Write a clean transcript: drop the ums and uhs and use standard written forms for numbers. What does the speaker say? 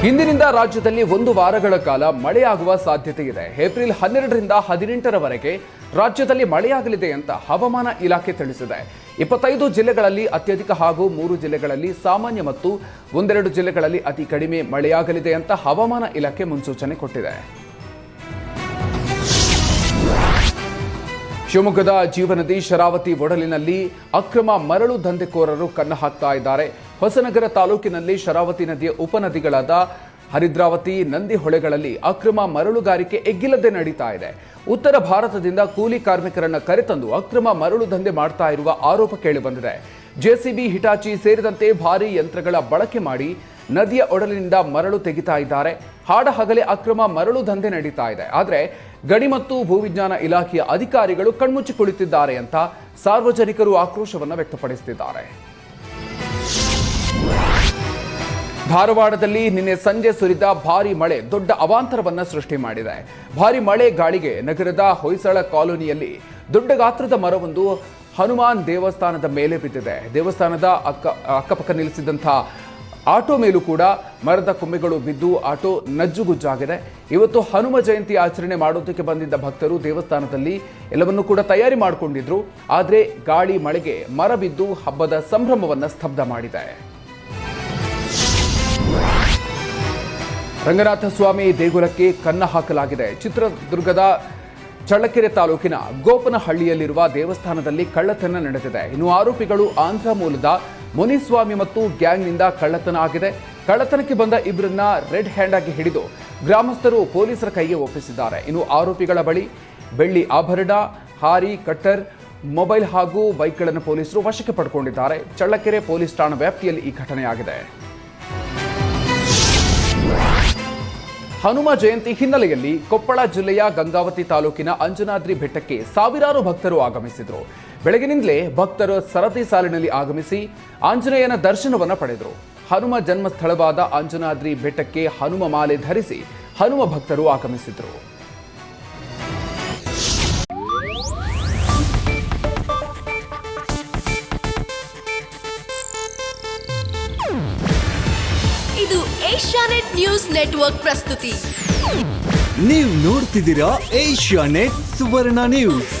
ಇಂದಿನಿಂದ ರಾಜ್ಯದಲ್ಲಿ 1 ವಾರಗಳ ಕಾಲ ಮಳೆಯಾಗುವ ಸಾಧ್ಯತೆ ಇದೆ. ಏಪ್ರಿಲ್ 12ರಿಂದ 18ರವರೆಗೆ ರಾಜ್ಯದಲ್ಲಿ ಮಳೆಯಾಗಲಿದೆ ಅಂತ ಹವಾಮಾನ ಇಲಾಖೆ ತಿಳಿಸಿದೆ. 25 ಜಿಲ್ಲೆಗಳಲ್ಲಿ ಅತ್ಯಧಿಕ ಹಾಗೂ 3 ಜಿಲ್ಲೆಗಳಲ್ಲಿ ಸಾಮಾನ್ಯ ಮತ್ತು 1-2 ಜಿಲ್ಲೆಗಳಲ್ಲಿ ಅತಿ ಕಡಿಮೆ ಮಳೆಯಾಗಲಿದೆ ಅಂತ ಹವಾಮಾನ ಇಲಾಖೆ ಮುನ್ಸೂಚನೆ ಕೊಟ್ಟಿದೆ. ಶಿವಮೊಗ್ಗದ ಜೀವನದಿ ಶರಾವತಿ ಒಡಲಿನಲ್ಲಿ ಅಕ್ರಮ ಮರಳು ದಂಧೆಕೋರರು ಕನ್ನ ಹಾಕ್ತಾ ಇದ್ದಾರೆ. ಹೊಸನಗರ ತಾಲೂಕಿನಲ್ಲಿ ಶರಾವತಿ ನದಿಯ ಉಪನದಿಗಳಾದ ಹರಿದ್ರಾವತಿ, ನಂದಿ ಹೊಳೆಗಳಲ್ಲಿ ಅಕ್ರಮ ಮರಳುಗಾರಿಕೆ ಎಗ್ಗಿಲ್ಲದೆ ನಡೀತಾ ಇದೆ. ಉತ್ತರ ಭಾರತದಿಂದ ಕೂಲಿ ಕಾರ್ಮಿಕರನ್ನ ಕರೆತಂದು ಅಕ್ರಮ ಮರಳು ದಂಧೆ ಮಾಡ್ತಾ ಇರುವ ಆರೋಪ ಕೇಳಿಬಂದಿದೆ. ಜೆಸಿಬಿ, ಹಿಟಾಚಿ ಸೇರಿದಂತೆ ಭಾರೀ ಯಂತ್ರಗಳ ಬಳಕೆ ಮಾಡಿ ನದಿಯ ಒಡಲಿನಿಂದ ಮರಳು ತೆಗಿತಾ ಇದ್ದಾರೆ. ಹಾಡಹಗಲೇ ಅಕ್ರಮ ಮರಳು ದಂಧೆ ನಡೀತಾ ಇದೆ. ಆದರೆ ಗಣಿ ಮತ್ತು ಭೂವಿಜ್ಞಾನ ಇಲಾಖೆಯ ಅಧಿಕಾರಿಗಳು ಕಣ್ಮುಚ್ಚಿ ಕುಳಿತಿದ್ದಾರೆ ಅಂತ ಸಾರ್ವಜನಿಕರು ಆಕ್ರೋಶವನ್ನು ವ್ಯಕ್ತಪಡಿಸುತ್ತಿದ್ದಾರೆ. ಧಾರವಾಡದಲ್ಲಿ ನಿನ್ನೆ ಸಂಜೆ ಸುರಿದ ಭಾರಿ ಮಳೆ ದೊಡ್ಡ ಅವಾಂತರವನ್ನ ಸೃಷ್ಟಿ ಮಾಡಿದೆ. ಭಾರಿ ಮಳೆ ಗಾಳಿಗೆ ನಗರದ ಹೊಯ್ಸಳ ಕಾಲೋನಿಯಲ್ಲಿ ದೊಡ್ಡ ಗಾತ್ರದ ಮರವೊಂದು ಹನುಮಾನ್ ದೇವಸ್ಥಾನದ ಮೇಲೆ ಬಿದ್ದಿದೆ. ದೇವಸ್ಥಾನದ ಅಕ್ಕಪಕ್ಕ ನಿಲ್ಲಿಸಿದಂತಹ ಆಟೋ ಮೇಲೂ ಕೂಡ ಮರದ ಕೊಂಬೆಗಳು ಬಿದ್ದು ಆಟೋ ನಜ್ಜುಗುಜ್ಜಾಗಿದೆ. ಇವತ್ತು ಹನುಮ ಜಯಂತಿ ಆಚರಣೆ ಮಾಡೋದಕ್ಕೆ ಬಂದಿದ್ದ ಭಕ್ತರು ದೇವಸ್ಥಾನದಲ್ಲಿ ಎಲ್ಲವನ್ನೂ ಕೂಡ ತಯಾರಿ ಮಾಡಿಕೊಂಡಿದ್ರು. ಆದರೆ ಗಾಳಿ ಮಳೆಗೆ ಮರ ಬಿದ್ದು ಹಬ್ಬದ ಸಂಭ್ರಮವನ್ನು ಸ್ತಬ್ಧ ಮಾಡಿದೆ. ರಂಗನಾಥ ಸ್ವಾಮಿ ದೇಗುಲಕ್ಕೆ ಕನ್ನ ಹಾಕಲಾಗಿದೆ. ಚಿತ್ರದುರ್ಗದ ಚಳ್ಳಕೆರೆ ತಾಲೂಕಿನ ಗೋಪನಹಳ್ಳಿಯಲ್ಲಿರುವ ದೇವಸ್ಥಾನದಲ್ಲಿ ಕಳ್ಳತನ ನಡೆದಿದೆ. ಇನ್ನು ಆರೋಪಿಗಳು ಆಂಧ್ರ ಮೂಲದ ಮುನಿಸ್ವಾಮಿ ಮತ್ತು ಗ್ಯಾಂಗ್ನಿಂದ ಕಳ್ಳತನ ಆಗಿದೆ. ಕಳ್ಳತನಕ್ಕೆ ಬಂದ ಇಬ್ಬರನ್ನ ರೆಡ್ ಹ್ಯಾಂಡ್ ಆಗಿ ಹಿಡಿದು ಗ್ರಾಮಸ್ಥರು ಪೊಲೀಸರ ಕೈಗೆ ಒಪ್ಪಿಸಿದ್ದಾರೆ. ಇನ್ನು ಆರೋಪಿಗಳ ಬಳಿ ಬೆಳ್ಳಿ ಆಭರಣ, ಹಾರಿ, ಕಟ್ಟರ್, ಮೊಬೈಲ್ ಹಾಗೂ ಬೈಕ್ಗಳನ್ನು ಪೊಲೀಸರು ವಶಕ್ಕೆ ಪಡ್ಕೊಂಡಿದ್ದಾರೆ. ಚಳ್ಳಕೆರೆ ಪೊಲೀಸ್ ಠಾಣಾ ವ್ಯಾಪ್ತಿಯಲ್ಲಿ ಈ ಘಟನೆಯಾಗಿದೆ. ಹನುಮ ಜಯಂತಿ ಹಿನ್ನೆಲೆಯಲ್ಲಿ ಕೊಪ್ಪಳ ಜಿಲ್ಲೆಯ ಗಂಗಾವತಿ ತಾಲೂಕಿನ ಅಂಜನಾದ್ರಿ ಬೆಟ್ಟಕ್ಕೆ ಸಾವಿರಾರು ಭಕ್ತರು ಆಗಮಿಸಿದರು. ಬೆಳಗಿನಿಂದಲೇ ಭಕ್ತರು ಸರತಿ ಸಾಲಿನಲ್ಲಿ ಆಗಮಿಸಿ ಆಂಜನೇಯನ ದರ್ಶನವನ್ನು ಪಡೆದರು. ಹನುಮ ಜನ್ಮಸ್ಥಳವಾದ ಅಂಜನಾದ್ರಿ ಬೆಟ್ಟಕ್ಕೆ ಹನುಮ ಮಾಲೆ ಧರಿಸಿ ಹನುಮ ಭಕ್ತರು ಆಗಮಿಸಿದರು. ಇದು ಏಷ್ಯಾನೆಟ್ ನ್ಯೂಸ್ ನೆಟ್ವರ್ಕ್ ಪ್ರಸ್ತುತಿ. ನೀವು ನೋಡ್ತಿದ್ದೀರಾ ಏಷ್ಯಾನೆಟ್ ಸುವರ್ಣ ನ್ಯೂಸ್.